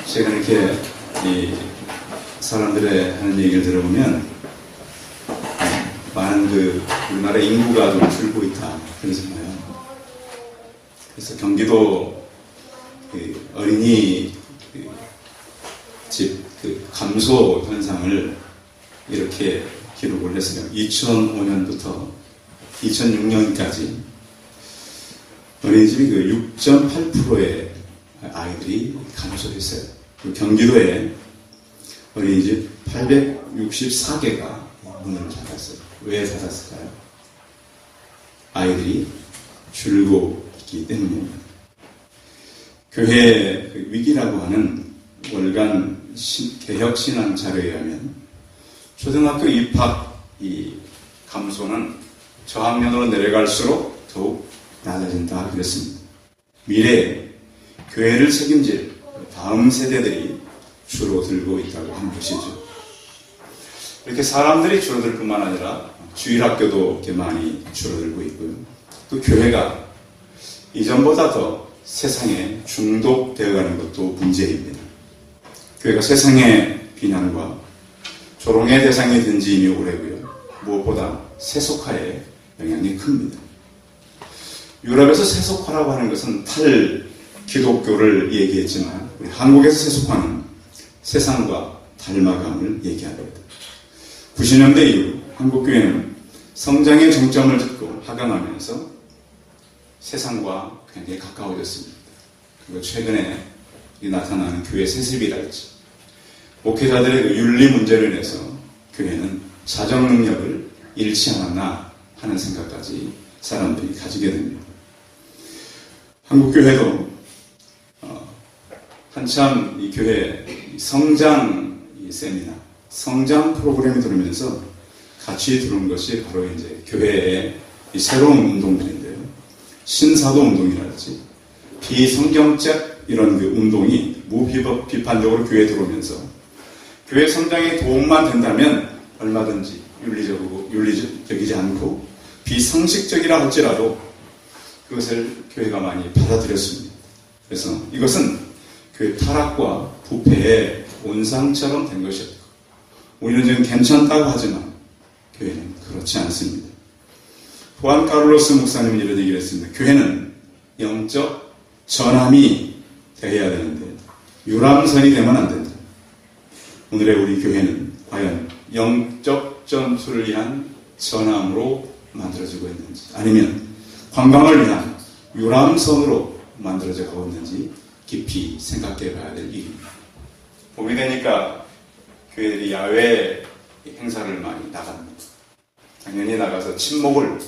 최근에 이렇게 이 사람들의 하는 얘기를 들어보면 많은 우리나라 인구가 좀 줄고 있다 그러잖아요. 그래서 경기도 어린이 집 감소 현상을 이렇게 기록을 했어요. 2005년부터 2006년까지 어린이집이 6.8%의 아이들이 감소했어요. 경기도에 어린이집 864개가 문을 닫았어요. 왜 닫았을까요? 아이들이 줄고 있기 때문입니다. 교회 위기라고 하는 월간 개혁신앙 자료에 의하면 초등학교 입학 감소는 저학년으로 내려갈수록 더욱 낮아진다 그랬습니다. 미래에 교회를 책임질 다음 세대들이 줄어들고 있다고 하는 것이죠. 이렇게 사람들이 줄어들 뿐만 아니라 주일학교도 이렇게 많이 줄어들고 있고요. 또 교회가 이전보다 더 세상에 중독되어가는 것도 문제입니다. 교회가 세상의 비난과 조롱의 대상이 된 지 이미 오래고요. 무엇보다 세속화에 영향이 큽니다. 유럽에서 세속화라고 하는 것은 탈기독교를 얘기했지만 우리 한국에서 세속화는 세상과 닮아감을 얘기합니다. 90년대 이후 한국교회는 성장의 정점을 듣고 하강하면서 세상과 굉장히 가까워졌습니다. 그리고 최근에 나타나는 교회 세습이랄지 목회자들의 윤리 문제로 인해서 교회는 사정 능력을 잃지 않았나 하는 생각까지 사람들이 가지게 됩니다. 한국교회도 한참 이 교회 성장 세미나, 성장 프로그램이 들어오면서 같이 들어온 것이 바로 이제 교회의 이 새로운 운동들인데요. 신사도 운동이랄지 비성경적 이런 운동이 무비판적으로 교회에 들어오면서 교회 성장에 도움만 된다면 얼마든지 윤리적이지 않고 비상식적이라 할지라도 그것을 교회가 많이 받아들였습니다. 그래서 이것은 교회 타락과 부패의 온상처럼 된 것이었고 우리는 지금 괜찮다고 하지만 교회는 그렇지 않습니다. 후안 카를로스 목사님은 이런 얘기를 했습니다. 교회는 영적 전함이 되어야 되는데 유람선이 되면 안 된다. 오늘의 우리 교회는 과연 영적 전투를 위한 전함으로 만들어지고 있는지 아니면 관광을 위한 유람선으로 만들어져 가고 있는지 깊이 생각해 봐야 될 일입니다. 봄이 되니까 교회들이 야외 행사를 많이 나갑니다. 당연히 나가서 친목을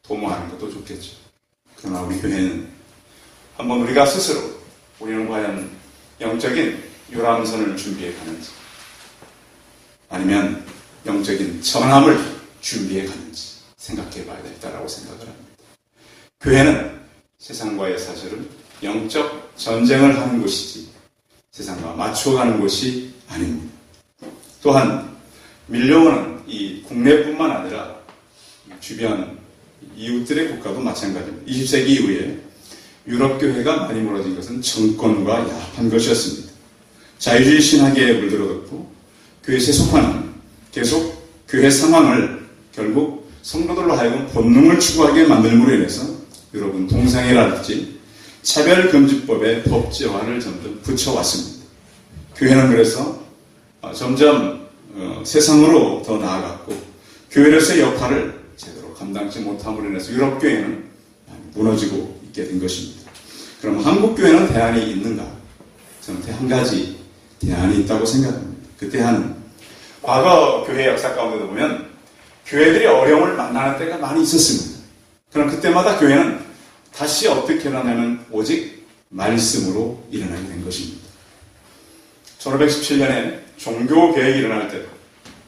도모하는 것도 좋겠죠. 그러나 우리 교회는 한번 우리가 스스로 우리는 과연 영적인 유람선을 준비해 가는지 아니면 영적인 전함을 준비해 가는지 생각해 봐야 되겠다라고 생각을 합니다. 교회는 세상과의 사실은 영적 전쟁을 하는 곳이지 세상과 맞춰가는 곳이 아닙니다. 또한 밀려오는 이 국내뿐만 아니라 주변 이웃들의 국가도 마찬가지입니다. 20세기 이후에 유럽 교회가 많이 무너진 것은 정권과 야합한 것이었습니다. 자유주의 신학에 물들어졌고 교회 세속화는 계속 교회 상황을 결국 성도들로 하여금 본능을 추구하게 만들므로 인해서 유럽은 동성애랄지 차별금지법의 법제화를 점점 붙여왔습니다. 교회는 그래서 점점 세상으로 더 나아갔고 교회로서의 역할을 제대로 감당치 못함으로 인해서 유럽 교회는 무너지고 있게 된 것입니다. 그럼 한국 교회는 대안이 있는가? 저는 한 가지 대안이 있다고 생각합니다. 그 대안은 과거 교회 역사 가운데도 보면 교회들이 어려움을 만나는 때가 많이 있었습니다. 그럼 그때마다 교회는 다시 어떻게 일어나냐면 오직 말씀으로 일어나게 된 것입니다. 1517년에 종교개혁이 일어날 때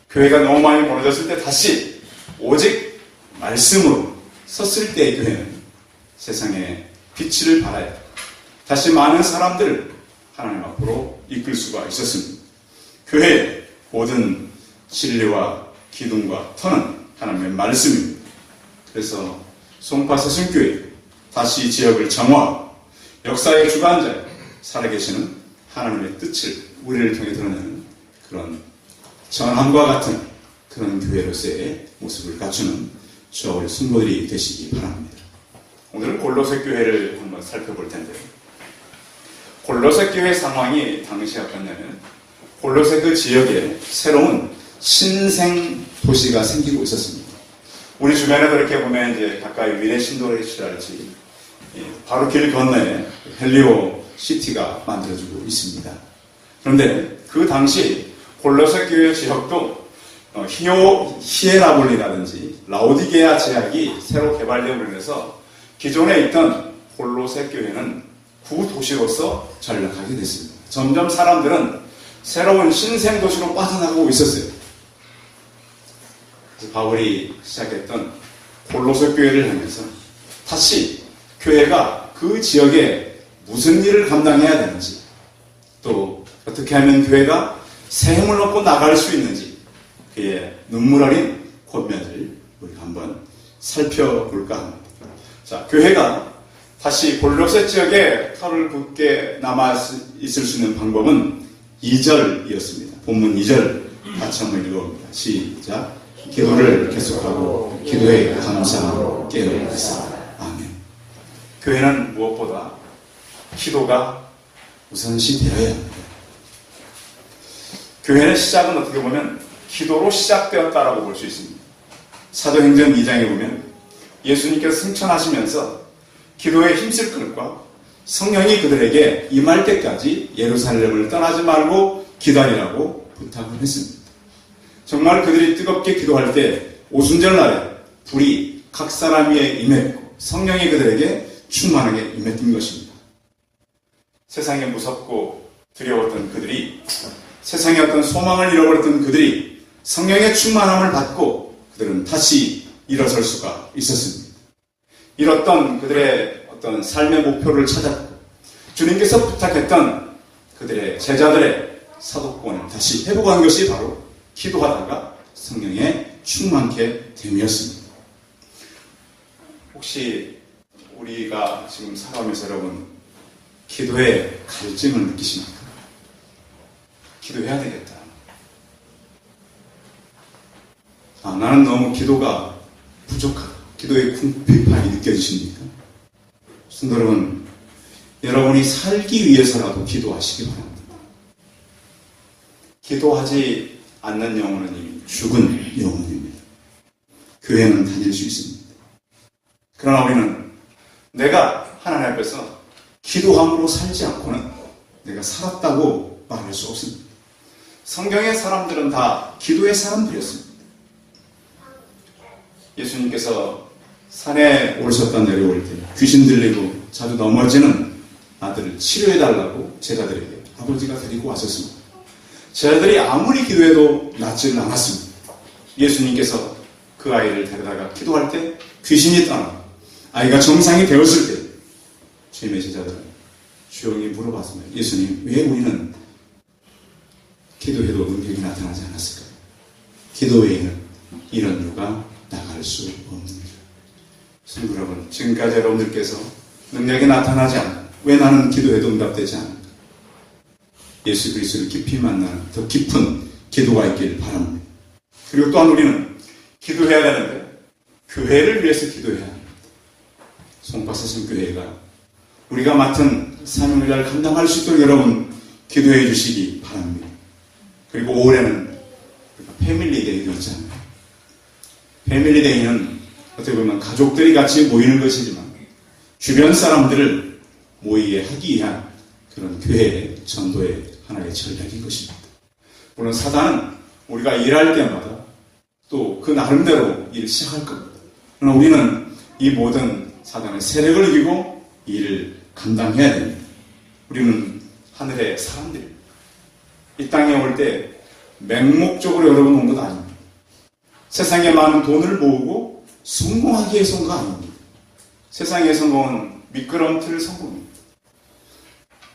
교회가 너무 많이 무너졌을 때 다시 오직 말씀으로 섰을 때의 교회는 세상에 빛을 발하여 다시 많은 사람들을 하나님 앞으로 이끌 수가 있었습니다. 교회의 모든 진리와 기둥과 터는 하나님의 말씀입니다. 그래서 송파세순교회 다시 지역을 정화하고 역사의 주관자에 살아계시는 하나님의 뜻을 우리를 통해 드러내는 그런 전함과 같은 그런 교회로서의 모습을 갖추는 저와 우리 성도들이 되시기 바랍니다. 오늘은 골로새 교회를 한번 살펴볼 텐데요. 골로새 교회 상황이 당시 어땠냐면 골로새 그 지역에 새로운 신생 도시가 생기고 있었습니다. 우리 주변에도 이렇게 보면 이제 가까이 위례 신도시랄지 바로 길 건너에 헬리오 시티가 만들어지고 있습니다. 그런데 그 당시 골로새 교회 지역도 히에라볼리라든지 라오디게아 제약이 새로 개발되고 그래서 기존에 있던 골로새 교회는 구도시로서 전락하게 됐습니다. 점점 사람들은 새로운 신생도시로 빠져나가고 있었어요. 그래서 바울이 시작했던 골로새 교회를 하면서 다시 교회가 그 지역에 무슨 일을 감당해야 되는지, 또 어떻게 하면 교회가 새 힘을 얻고 나갈 수 있는지 그의 눈물 어린 권면을 우리가 한번 살펴볼까 합니다. 자, 교회가 다시 골로새 지역에 털을 굳게 남아있을 수 있는 방법은 2절이었습니다. 본문 2절 같이 한번 읽어봅니다. 시작. 기도를 계속하고 기도에 감사함으로 깨어있습니다. 아멘. 교회는 무엇보다 기도가 우선시 되어야 합니다. 교회의 시작은 어떻게 보면 기도로 시작되었다라고 볼 수 있습니다. 사도행전 2장에 보면 예수님께서 승천하시면서 기도에 힘쓸 것과 성령이 그들에게 임할 때까지 예루살렘을 떠나지 말고 기다리라고 부탁을 했습니다. 정말 그들이 뜨겁게 기도할 때 오순절날에 불이 각 사람 위에 임했고 성령이 그들에게 충만하게 임했던 것입니다. 세상에 무섭고 두려웠던 그들이, 세상에 어떤 소망을 잃어버렸던 그들이 성령의 충만함을 받고 그들은 다시 일어설 수가 있었습니다. 잃었던 그들의 어떤 삶의 목표를 찾았고 주님께서 부탁했던 그들의 제자들의 사도권을 다시 회복한 것이 바로 기도하다가 성령에 충만케 됨이었습니다. 혹시 우리가 지금 살아오면서 여러분 기도에 갈증을 느끼십니까? 기도해야 되겠다. 나는 너무 기도가 부족하다. 기도의 궁핍함이 느껴지십니까? 성도 여러분, 여러분이 살기 위해서라도 기도하시기 바랍니다. 기도하지 않는 영혼은 이미 죽은 영혼입니다. 교회는 다닐 수 있습니다. 그러나 우리는 내가 하나님 앞에서 기도함으로 살지 않고는 내가 살았다고 말할 수 없습니다. 성경의 사람들은 다 기도의 사람들이었습니다. 예수님께서 산에 오르셨다 내려올 때 귀신 들리고 자주 넘어지는 아들을 치료해달라고 제자들에게 아버지가 데리고 왔었습니다. 제자들이 아무리 기도해도 낫지는 않았습니다. 예수님께서 그 아이를 데려다가 기도할 때 귀신이 떠나 아이가 정상이 되었을 때 주님의 제자들은 조용히 물어봤습니다. 예수님, 왜 우리는 기도해도 능력이 나타나지 않았을까요? 기도 외에는 이런 이유가 나갈 수 없는 줄. 성도 여러분, 지금까지 여러분들께서 능력이 나타나지 않고 왜 나는 기도해도 응답되지 않을까? 예수 그리스도를 깊이 만나는 더 깊은 기도가 있길 바랍니다. 그리고 또한 우리는 기도해야 되는데 교회를 위해서 기도해야 합니다. 송파세션 교회가 우리가 맡은 사명을 잘 감당할 수 있도록 여러분 기도해 주시기 바랍니다. 그리고 올해는 패밀리데이도 있잖아요. 패밀리데이는 어떻게 보면 가족들이 같이 모이는 것이지만 주변 사람들을 모이게 하기 위한 그런 교회의 전도의 하나의 전략인 것입니다. 물론 사단은 우리가 일할 때마다 또 그 나름대로 일을 시작할 겁니다. 그러나 우리는 이 모든 사단의 세력을 이기고 이 일을 감당해야 됩니다. 우리는 하늘의 사람들입니다. 이 땅에 올 때 맹목적으로 여러분 온 것 아닙니다. 세상에 많은 돈을 모으고 성공하기 위해서 온 거 아닙니다. 세상의 성공은 미끄럼틀 성공입니다.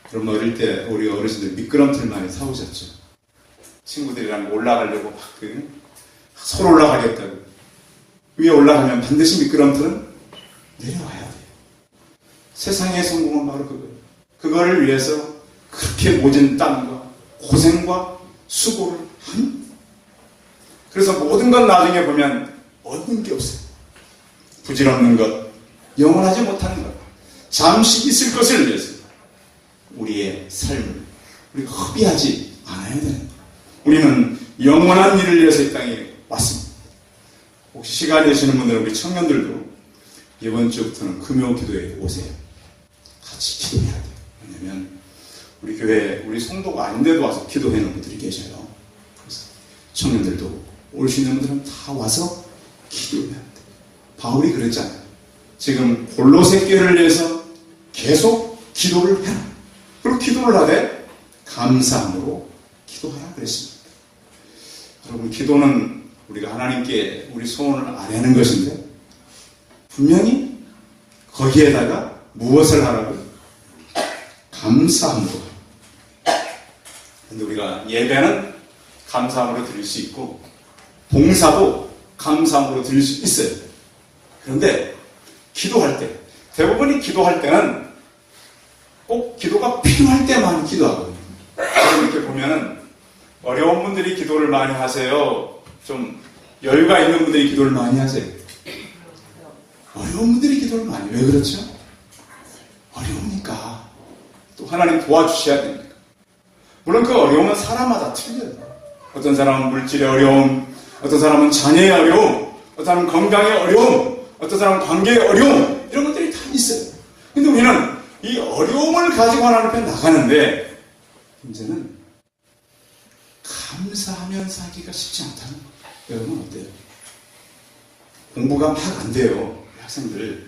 그럼 어릴 때 우리 어르신들 미끄럼틀 많이 사오셨죠. 친구들이랑 올라가려고 막 서로 올라가겠다고. 위에 올라가면 반드시 미끄럼틀은 내려와야 돼요. 세상의 성공은 바로 그거예요. 그거를 위해서 큰 그렇게 모진 땀과 고생과 수고를 합니다. 그래서 모든 건 나중에 보면 얻는 게 없어요. 부질없는 것, 영원하지 못하는 것, 잠시 있을 것을 위해서 우리의 삶을 우리가 허비하지 않아야 되는 거예요. 우리는 영원한 일을 위해서 이 땅에 왔습니다. 혹시 시간 되시는 분들은 우리 청년들도 이번 주부터는 금요 기도에 오세요. 같이 기도해야 돼요. 왜냐하면 우리 교회, 우리 성도가 아닌데도 와서 기도하는 분들이 계셔요. 그래서 청년들도 올 수 있는 분들은 다 와서 기도해야 돼요. 바울이 그랬잖아요. 지금 골로새 교회를 위해서 계속 기도를 해라. 그리고 기도를 하되 감사함으로 기도하라 그랬습니다. 여러분, 기도는 우리가 하나님께 우리 소원을 아뢰는 것인데 분명히 거기에다가 무엇을 하라고? 감사함으로. 근데 우리가 예배는 감사함으로 드릴 수 있고 봉사도 감사함으로 드릴 수 있어요. 그런데 기도할 때, 대부분이 기도할 때는 꼭 기도가 필요할 때만 기도하거든요. 이렇게 보면은 어려운 분들이 기도를 많이 하세요. 좀 여유가 있는 분들이 기도를 많이 하세요. 어려운 분들이 기도를 많이 해요. 왜 그렇죠? 어려우니까 또 하나님 도와주셔야 됩니다. 물론 그 어려움은 사람마다 틀려요. 어떤 사람은 물질의 어려움, 어떤 사람은 자녀의 어려움, 어떤 사람은 건강의 어려움, 어떤 사람은 관계의 어려움, 이런 것들이 다 있어요. 근데 우리는 이 어려움을 가지고 하나님 앞에 나가는데 문제는 감사하면서 하기가 쉽지 않다는 거예요. 여러분 어때요? 공부가 막 안 돼요. 학생들.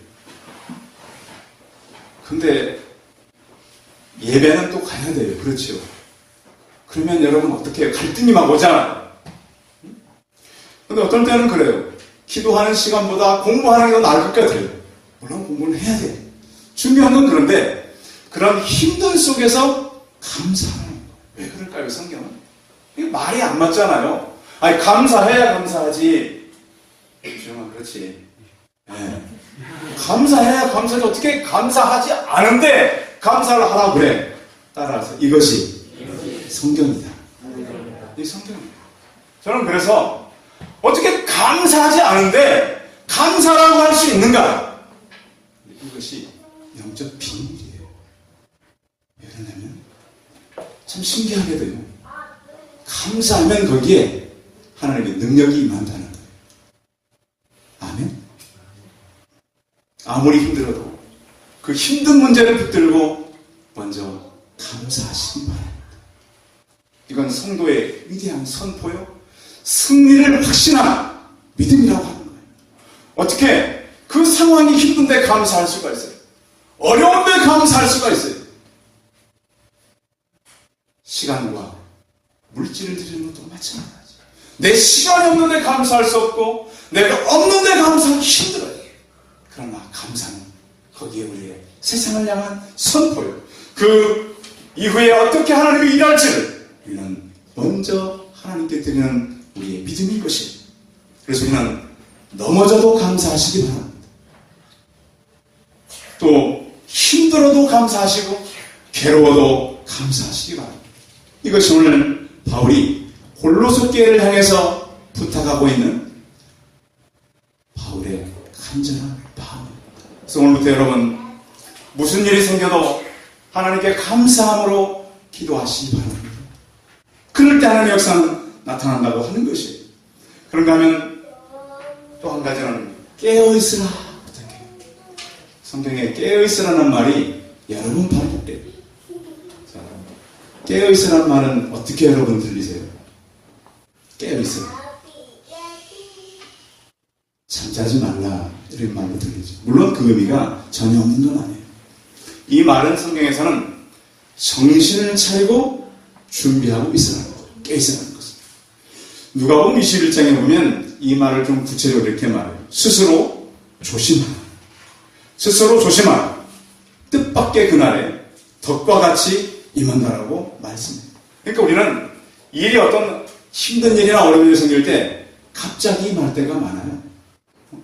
근데 예배는 또 가야 돼요. 그렇죠? 그러면 여러분 어떻게 해요? 갈등이 막 오잖아요. 근데 어떨 때는 그래요. 기도하는 시간보다 공부하는 게 더 나을 것 같아요. 물론 공부는 해야 돼요. 중요한 건 그런데 그런 힘든 속에서 감사하는 거예요. 왜 그럴까요, 성경은? 이게 말이 안 맞잖아요. 아니, 감사해야 감사하지. 주영아, 그렇지. 네. 감사해야 감사하지. 어떻게 감사하지 않은데 감사를 하라고 그래. 따라서 이것이 성경이다. 이 성경입니다. 저는 그래서 어떻게 감사하지 않은데 감사라고 할 수 있는가? 이것이 영적 비밀이에요. 왜 그러냐면 참 신기하게도요. 감사하면 거기에 하나님의 능력이 임한다는 거예요. 아멘? 아무리 힘들어도 그 힘든 문제를 붙들고 먼저 감사하시기 바랍니다. 이건 성도의 위대한 선포요. 승리를 확신한 믿음이라고 하는 거예요. 어떻게 그 상황이 힘든데 감사할 수가 있어요? 어려운데 감사할 수가 있어요? 시간과 물질을 드리는 것도 마찬가지죠. 내 시간이 없는데 감사할 수 없고 내가 없는데 감사하기 힘들어요. 그러나 감사는 거기에 우리의 세상을 향한 선포요. 그 이후에 어떻게 하나님이 일할지를 우리는 먼저 하나님께 드리는 우리의 믿음인 것이에요. 그래서 우리는 넘어져도 감사하시기 바랍니다. 또 힘들어도 감사하시고 괴로워도 감사하시기 바랍니다. 이것이 오늘 바울이 골로새 교회를 향해서 부탁하고 있는 바울의 간절한 마음입니다. 그래서 오늘부터 여러분 무슨 일이 생겨도 하나님께 감사함으로 기도하시기 바랍니다. 그럴 때 하나님의 역사는 나타난다고 하는 것이에요. 그런가 하면 또 한 가지는 깨어있으라 부탁해요. 성경에 깨어있으라는 말이 여러 번 반복돼요. 깨어있으라는 말은 어떻게 여러분 들리세요? 깨어있으라. 잠자지 말라 이런 말로 들리죠. 물론 그 의미가 전혀 없는 건 아니에요. 이 말은 성경에서는 정신을 차리고 준비하고 있으라는 거예요. 깨어있으라는 것은. 누가복음 21장에 보면 이 말을 좀 구체적으로 이렇게 말해요. 스스로 조심하라. 스스로 조심하라. 뜻밖의 그날에 덕과 같이 임한다라고 말씀해요. 그러니까 우리는 일이 어떤 힘든 일이나 어려운 일이 생길 때 갑자기 임할 때가 많아요.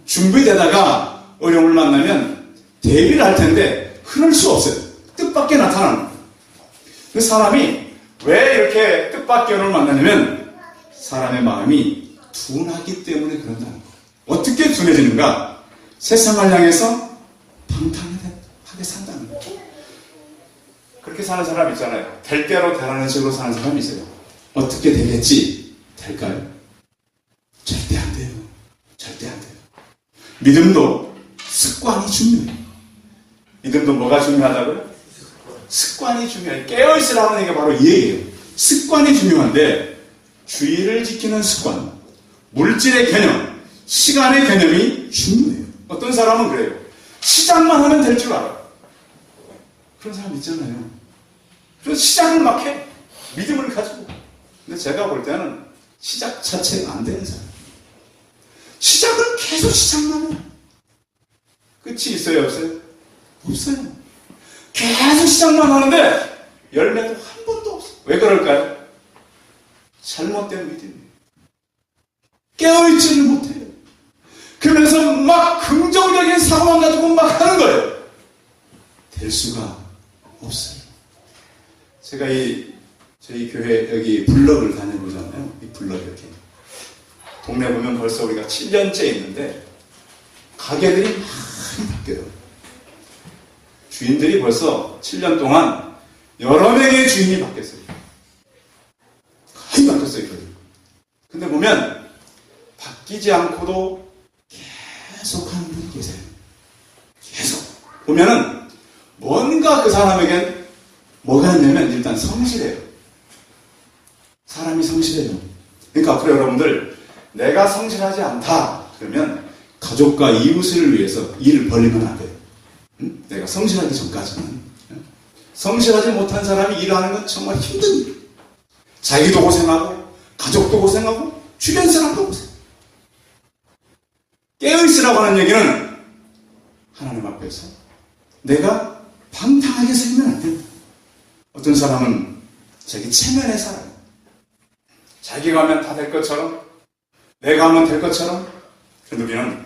준비되다가 어려움을 만나면 대비를 할 텐데 흐를 수 없어요. 뜻밖의 나타나는 거예요. 그 사람이 왜 이렇게 뜻밖의 어려움을 만나냐면 사람의 마음이 둔하기 때문에 그런다는 거예요. 어떻게 둔해지는가? 세상을 향해서 방탕하게 산다는 거예요. 그렇게 사는 사람 있잖아요. 될 대로 되라는 식으로 사는 사람이 있어요. 어떻게 되겠지? 될까요? 절대 안 돼요. 절대 안 돼요. 믿음도 습관이 중요해요. 믿음도 뭐가 중요하다고요? 습관이 중요해요. 깨어있으라는 얘기가 바로 이 얘기예요. 습관이 중요한데 주의를 지키는 습관, 물질의 개념, 시간의 개념이 중요해요. 어떤 사람은 그래요. 시작만 하면 될 줄 알아. 그런 사람 있잖아요. 그래서 시작을 막 해. 믿음을 가지고. 근데 제가 볼 때는 시작 자체가 안 되는 사람. 시작을 계속 시작만 해. 끝이 있어요, 없어요? 없어요. 계속 시작만 하는데 열매도 한 번도 없어요. 왜 그럴까요? 잘못된 믿음이에요. 깨어있지를 못해요. 그러면서 막 긍정적인 사고만 가지고 막 하는 거예요. 될 수가 없어요. 제가 저희 교회 여기 블럭을 다녀보잖아요. 이 블럭 이렇게. 동네 보면 벌써 우리가 7년째 있는데 가게들이 많이 바뀌어요. 주인들이 벌써 7년 동안 여러 명의 주인이 바뀌었어요. 많이 바뀌었어요. 근데 보면 바뀌지 않고도 계속 하는 분이 계세요. 계속. 보면은 뭔가 그 사람에겐 뭐가 있냐면 일단 성실해요. 사람이 성실해요. 그러니까 앞으로 여러분들 내가 성실하지 않다 그러면 가족과 이웃을 위해서 일을 벌리면 안 돼요. 응? 내가 성실하기 전까지는. 성실하지 못한 사람이 일하는 건 정말 힘든 일. 자기도 고생하고 가족도 고생하고 주변 사람도 고생. 깨어있으라고 하는 얘기는 하나님 앞에서 내가 방탕하게 살면 안 된다. 어떤 사람은 자기 체면에 살아요. 자기가 하면 다 될 것처럼 내가 하면 될 것처럼. 그런데 우리는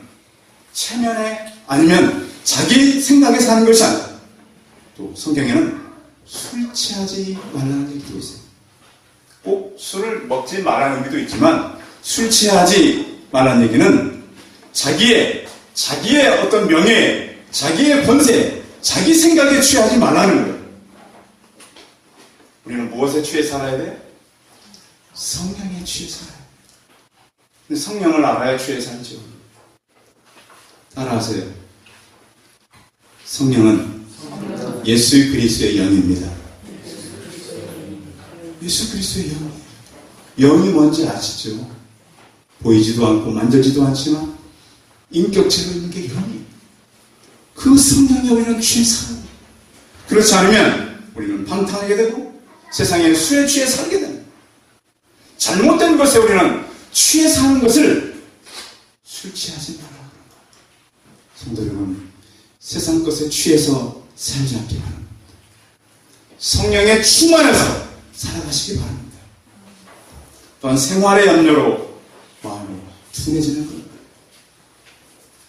체면에 아니면 자기 생각에 사는 것이 아니라 또 성경에는 술 취하지 말라는 얘기도 있어요. 꼭 술을 먹지 말라는 의미도 있지만 술 취하지 말라는 얘기는 자기의 어떤 명예, 자기의 권세, 자기 생각에 취하지 말라는 거예요. 우리는 무엇에 취해 살아야 돼? 성령에 취해 살아요. 근데 성령을 알아야 취해 살죠. 따라하세요. 성령은 예수 그리스도의 영입니다. 예수 그리스도의 영이에요. 영이 뭔지 아시죠? 보이지도 않고 만져지도 않지만 인격체로 있는 게 영이에요. 그 성령에 우리는 취해 살아요. 그렇지 않으면 우리는 방탕하게 되고 세상의 술에 취해 살게 됩니다. 잘못된 것에 우리는 취해 사는 것을 술 취하지 말라. 성도 여러분, 세상 것에 취해서 살지 않기 바랍니다. 성령에 충만해서 살아가시기 바랍니다. 또한 생활의 염려로 마음이 둔해지는 겁니다.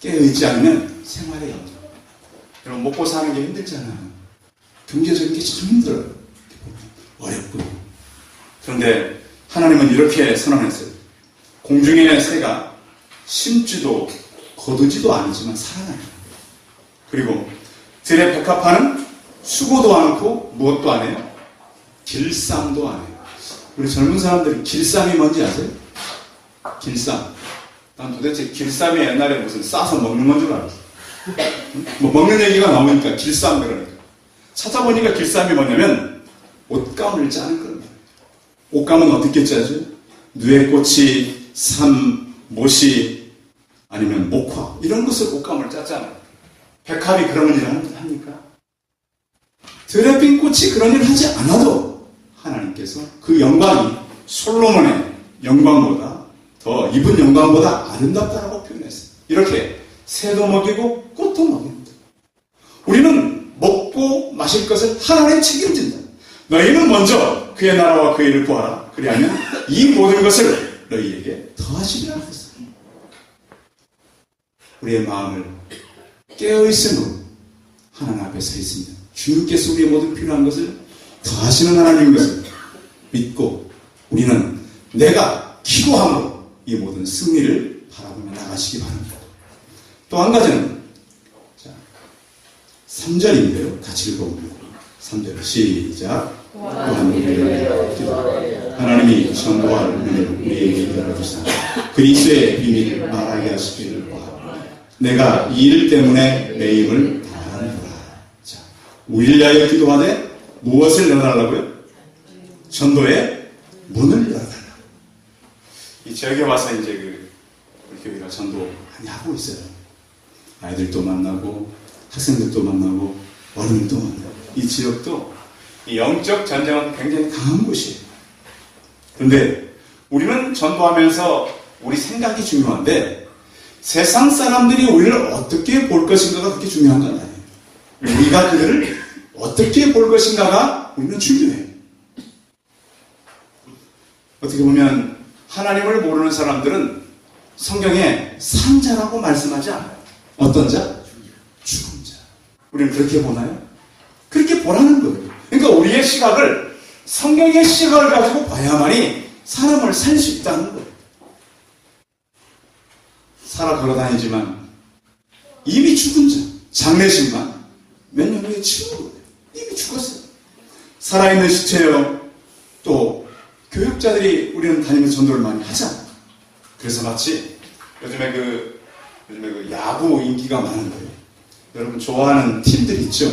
깨어있지 않으면 생활의 염려. 여러분, 먹고 사는 게 힘들잖아요. 경제적인 게 참 힘들어요. 어렵고. 그런데 하나님은 이렇게 선언했어요. 공중의 새가 심지도 거두지도 않지만 살아나요. 그리고 들의 백합화는 수고도 않고 무엇도 안 해요? 길쌈도 안 해요. 우리 젊은 사람들이 길쌈이 뭔지 아세요? 길쌈. 난 도대체 길쌈이 옛날에 무슨 싸서 먹는 건 줄 알았어. 뭐 먹는 얘기가 나오니까 길쌈 그러니까. 찾아보니까 길쌈이 뭐냐면 옷감을 짜는 겁니다. 옷감은 어떻게 짜죠? 누에꽃이, 삼, 모시, 아니면 목화 이런 것을 옷감을 짰잖아요. 백합이 그런 일을 합니까? 들에 핀 꽃이 그런 일을 하지 않아도 하나님께서 그 영광이 솔로몬의 영광보다 더 입은 영광보다 아름답다라고 표현했어요. 이렇게 새도 먹이고 꽃도 먹입니다. 우리는 먹고 마실 것을 하나님 책임진다. 너희는 먼저 그의 나라와 그 일을 구하라. 그리하면 이 모든 것을 너희에게 더하시리라 했어요. 우리의 마음을 깨어있음으로 하나님 앞에 서 있습니다. 주님께서 우리의 모든 필요한 것을 더하시는 하나님인 것을 믿고 우리는 내가 기도함으로 이 모든 승리를 바라보며 나가시기 바랍니다. 또 한 가지는 3절인데요. 같이 읽어봅니다. 3절 시작. 또한 우리를 기도하라. 하나님이 전도할 은혜를 우리에게 열어주사 그리스도의 비밀을 말하게 하시기를 바랍니다. 내가 이 일 때문에 내 힘을 다하노라. 자, 우리를 위하여 기도하되 무엇을 열어달라고요? 전도의 문을 열어달라. 이 지역에 와서 이제 우리 교회가 전도 많이 하고 있어요. 아이들도 만나고 학생들도 만나고 어른들도 만나고 이 지역도 이 영적 전쟁은 굉장히 강한 곳이에요. 그런데 우리는 전도하면서 우리 생각이 중요한데 세상 사람들이 우리를 어떻게 볼 것인가가 그렇게 중요한 건 아니에요. 우리가 그들을 어떻게 볼 것인가가 우리는 중요해요. 어떻게 보면 하나님을 모르는 사람들은 성경에 산자라고 말씀하지 않아요. 어떤 자? 죽은 자. 우리는 그렇게 보나요? 그렇게 보라는 거예요. 그러니까 우리의 시각을 성경의 시각을 가지고 봐야만이 사람을 살 수 있다는 거예요. 살아 걸어다니지만 이미 죽은 자, 장례식만 몇 년 후에 치는 거예요. 이미 죽었어요. 살아있는 시체요. 또 교육자들이 우리는 다니면서 전도를 많이 하잖아요. 그래서 마치 요즘에 그 야구 인기가 많은 거예요. 여러분 좋아하는 팀들 있죠?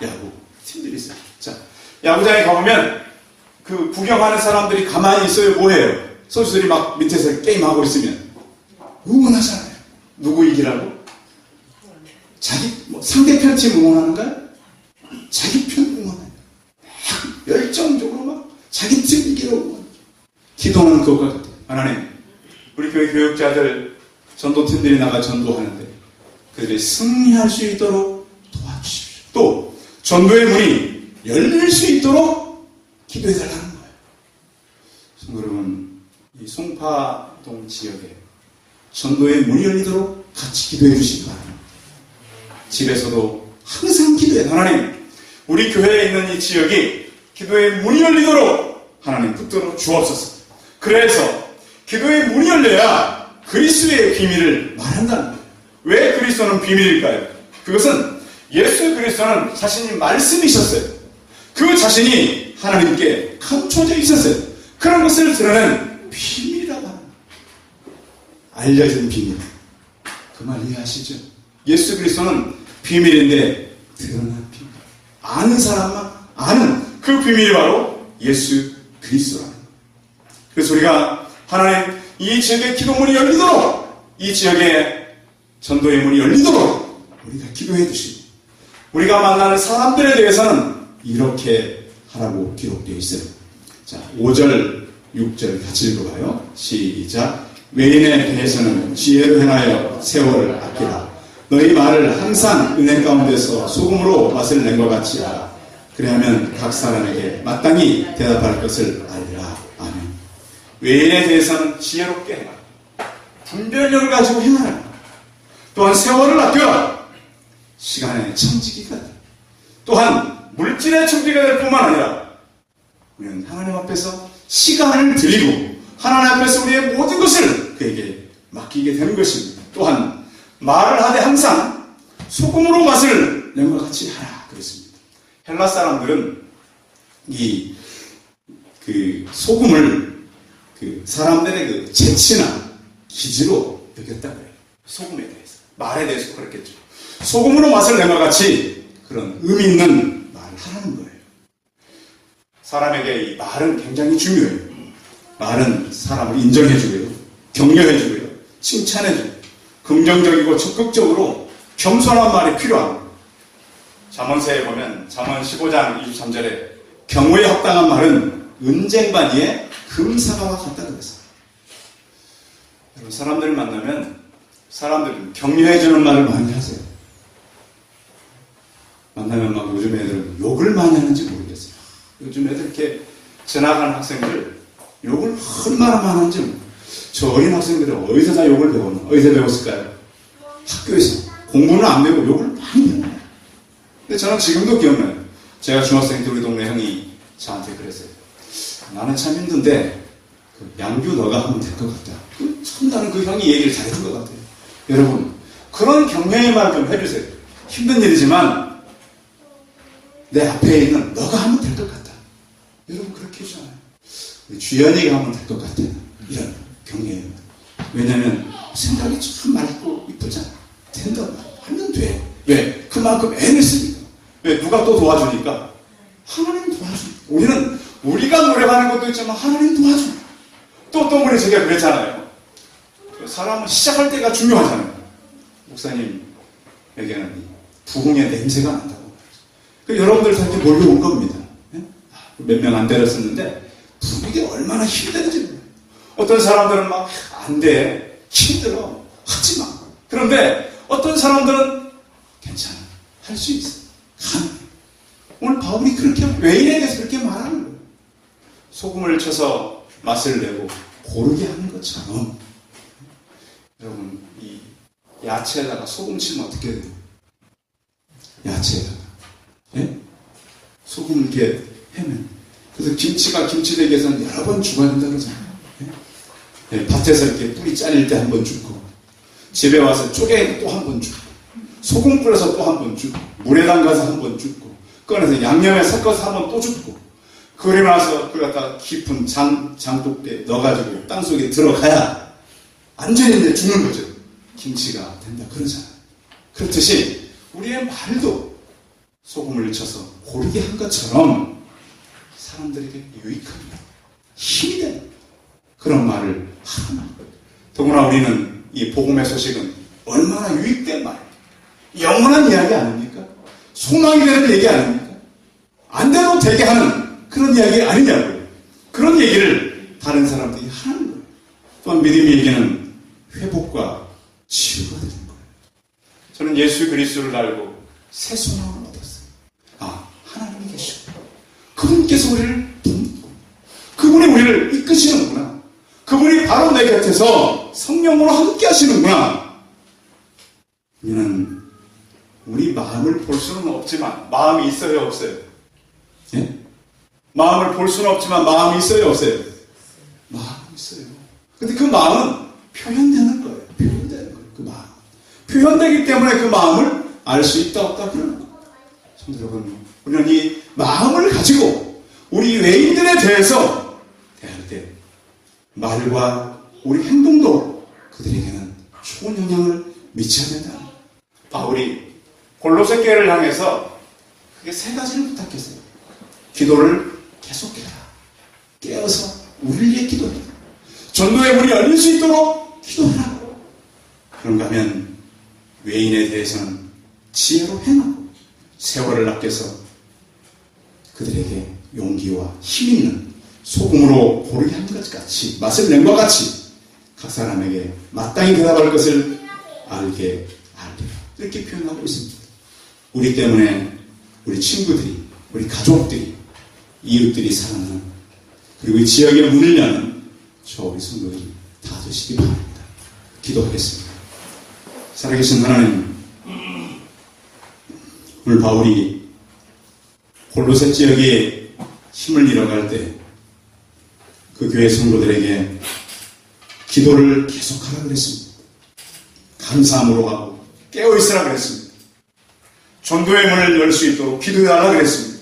야구 팀들이 있어요. 자, 야구장에 가보면 그 구경하는 사람들이 가만히 있어요. 뭐해요? 선수들이 막 밑에서 게임하고 있으면 응원하잖아요. 누구 이기라고? 자기 상대편 팀 응원하는가요? 자기 편 응원해요. 열정적으로 막 자기 팀 이기라고 응원해요. 기도하는 그것과 같아요. 하나님, 우리 교회 교육자들 전도팀들이 나가 전도하는데 그들이 승리할 수 있도록 도와주십시오. 또 전도의 문이 열릴 수 있도록 기도해달라는 거예요. 성도 여러분, 이 송파동 지역에 전도의 문이 열리도록 같이 기도해 주시기 바랍니다. 집에서도 항상 기도해요. 하나님, 우리 교회에 있는 이 지역이 기도의 문이 열리도록 하나님 붙들어 주옵소서. 그래서 기도의 문이 열려야 그리스도의 비밀을 말한다는 거예요. 왜 그리스도는 비밀일까요? 그것은 예수 그리스도는 자신이 말씀이셨어요. 그 자신이 하나님께 감춰져 있었어요. 그런 것을 드러낸 비밀이라고 합니다. 알려진 비밀. 그 말 이해하시죠? 예수 그리스도는 비밀인데 드러난 비밀. 아는 사람만 아는 그 비밀이 바로 예수 그리스도라는 거예요. 그래서 우리가 하나님 이 지역의 기도문이 열리도록 이 지역의 전도의 문이 열리도록 우리가 기도해 주시고 우리가 만나는 사람들에 대해서는 이렇게 하라고 기록되어 있어요. 자, 5절, 6절 같이 읽어봐요. 시작. 외인에 대해서는 지혜로 행하여 세월을 아끼라. 너희 말을 항상 은혜 가운데서 소금으로 맛을 낸 것 같이 하라. 그래야면 각 사람에게 마땅히 대답할 것을 알리라. 아멘. 외인에 대해서는 지혜롭게 행하라. 분별력을 가지고 행하라. 또한 세월을 아껴라. 시간의 청지기가 돼. 또한 물질의 청지기가 될 뿐만 아니라 우리는 하나님 앞에서 시간을 드리고 하나님 앞에서 우리의 모든 것을 그에게 맡기게 되는 것입니다. 또한 말을 하되 항상 소금으로 맛을 낸 것 같이 하라 그랬습니다. 헬라 사람들은 이 소금을 사람들의 그 재치나 기지로 여겼다 그래요. 소금에 대해서 말에 대해서 그랬겠죠. 소금으로 맛을 낸 것 같이 그런 의미 있는 말을 하라는 거예요. 사람에게 이 말은 굉장히 중요해요. 말은 사람을 인정해주고요, 격려해주고요, 칭찬해주고 긍정적이고 적극적으로 겸손한 말이 필요합니다. 잠언서에 보면 잠언 15장 23절에 경우에 합당한 말은 은쟁반이에 금사과와 같다 그랬어요. 여러분, 사람들을 만나면 사람들은 격려해주는 말을 많이 하세요. 만나면 막 요즘 애들은 욕을 많이 하는지 모르겠어요. 요즘 애들 이렇게 지나가는 학생들 욕을 얼마나 많이 하는지. 저 어린 학생들은 어디서 다 욕을 배웠나? 어디서 배웠을까요? 학교에서. 공부는 안 배우고 욕을 많이 배워요. 근데 저는 지금도 기억나요. 제가 중학생 때 우리 동네 형이 저한테 그랬어요. 나는 참 힘든데 그 양규 너가 하면 될 것 같다. 참 나는 그 형이 얘기를 잘해준 것 같아요. 여러분 그런 격려의 말 좀 해주세요. 힘든 일이지만 내 앞에 있는 너가 하면 될 것 같다. 여러분 그렇게 해주잖아요. 주연이가 하면 될 것 같아. 이런 격려의 말. 왜냐하면 생각이 참 맑고 이쁘잖아. 된다. 하면 돼. 왜? 그만큼 애를 쓰니까. 왜? 누가 또 도와주니까? 하나님 도와주니까. 우리는 우리가 노력하는 것도 있지만 하나님 도와주니까. 또 어떤 분이 제가 그랬잖아요. 사람은 시작할 때가 중요하잖아요. 목사님에게는 부흥의 냄새가 난다고. 여러분들 다 이렇게 몰려온 겁니다. 몇 명 안 데렸었는데 부흥이 얼마나 힘든지 몰라요. 어떤 사람들은 막 안 돼. 힘들어. 하지 마. 그런데 어떤 사람들은 괜찮아. 할 수 있어. 가능해. 오늘 바울이 그렇게 외인에 대해서 그렇게 말하는 거예요. 소금을 쳐서 맛을 내고 고르게 하는 것처럼 여러분 이 야채에다가 소금 치면 어떻게 돼요? 야채에다가 예? 소금 이렇게 해면 그래서 김치가 김치되기 위해서는 여러 번 죽어야 된다 그러잖아요. 예? 예, 밭에서 이렇게 뿌리 잘릴 때 한 번 죽고 집에 와서 쪼개 또 한 번 죽고 소금 뿌려서 또 한 번 죽고 물에 담가서 한 번 죽고 꺼내서 양념에 섞어서 한 번 또 죽고 그러고 나서 그걸 갖다가 깊은 장독대에 넣어가지고 땅속에 들어가야 완전히 이제 죽는 거죠. 김치가 된다 그러잖아요. 그렇듯이 우리의 말도 소금을 쳐서 고르게 한 것처럼 사람들에게 유익합니다. 힘이 되는 그런 말을 하는 거예요. 더구나 우리는 이 복음의 소식은 얼마나 유익된 말, 영원한 이야기 아닙니까? 소망이 되는 얘기 아닙니까? 안 돼도 되게 하는 그런 이야기 아니냐고요. 그런 얘기를 다른 사람들이 하는 거예요. 또한 믿음의 얘기는 회복과 치유가 되는 거예요. 저는 예수 그리스도를 알고 새 소망을 얻었어요. 아, 하나님이 계시고 그분께서 우리를 돕고 그분이 우리를 이끄시는구나. 그분이 바로 내 곁에서 성령으로 함께 하시는구나. 우리는 우리 마음을 볼 수는 없지만 마음이 있어요, 없어요? 예? 마음을 볼 수는 없지만 마음이 있어요, 없어요? 마음이 있어요. 근데 그 마음은 표현되는 거예요. 표현되는 거예요. 그 마음. 표현되기 때문에 그 마음을 알 수 있다, 없다, 그러는 거예요. 성도 여러분, 우리는 이 마음을 가지고 우리 외인들에 대해서 대할 때 말과 우리 행동도 그들에게는 좋은 영향을 미쳐야 된다. 바울이 골로새 교회를 향해서 그게 세 가지를 부탁했어요. 기도를 계속해라. 깨어서 우리를 위해 기도해라. 전도의 문이 열릴 수 있도록 기도하라. 그런가 하면 외인에 대해서는 지혜로 행하고 세월을 아껴서 그들에게 용기와 힘 있는 소금으로 고르게 한 것 같이 맛을 낸 것 같이 각 사람에게 마땅히 대답할 것을 알게 알리라. 이렇게 표현하고 있습니다. 우리 때문에 우리 친구들이, 우리 가족들이, 이웃들이 사랑하는 그리고 이 지역의 문을 여는 저 우리 성도들이 다 되시기 바랍니다. 기도하겠습니다. 살아계신 하나님, 오늘 바울이 골로새 지역에 힘을 잃어갈 때 그 교회 성도들에게 기도를 계속하라 그랬습니다. 감사함으로 하고 깨어있으라 그랬습니다. 전도의 문을 열 수 있도록 기도하라 그랬습니다.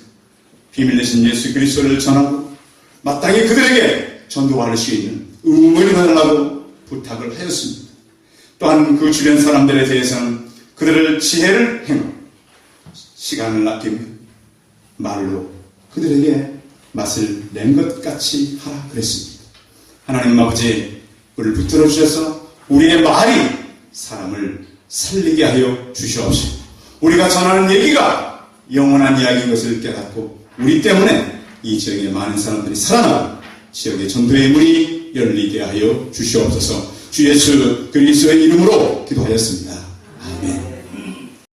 비밀 되신 예수 그리스도를 전하고 마땅히 그들에게 전도할 수 있는 의무를 해달라고 부탁을 하였습니다. 또한 그 주변 사람들에 대해서는 그들을 지혜를 행하고 시간을 아끼며 말로 그들에게 맛을 낸 것 같이 하라 그랬습니다. 하나님 아버지, 우리를 붙들어 주셔서 우리의 말이 사람을 살리게 하여 주시옵시고 우리가 전하는 얘기가 영원한 이야기인 것을 깨닫고 우리 때문에 이 지역의 많은 사람들이 살아나고 지역의 전도의 문이 열리게 하여 주시옵소서. 주 예수 그리스도의 이름으로 기도하였습니다. 아멘.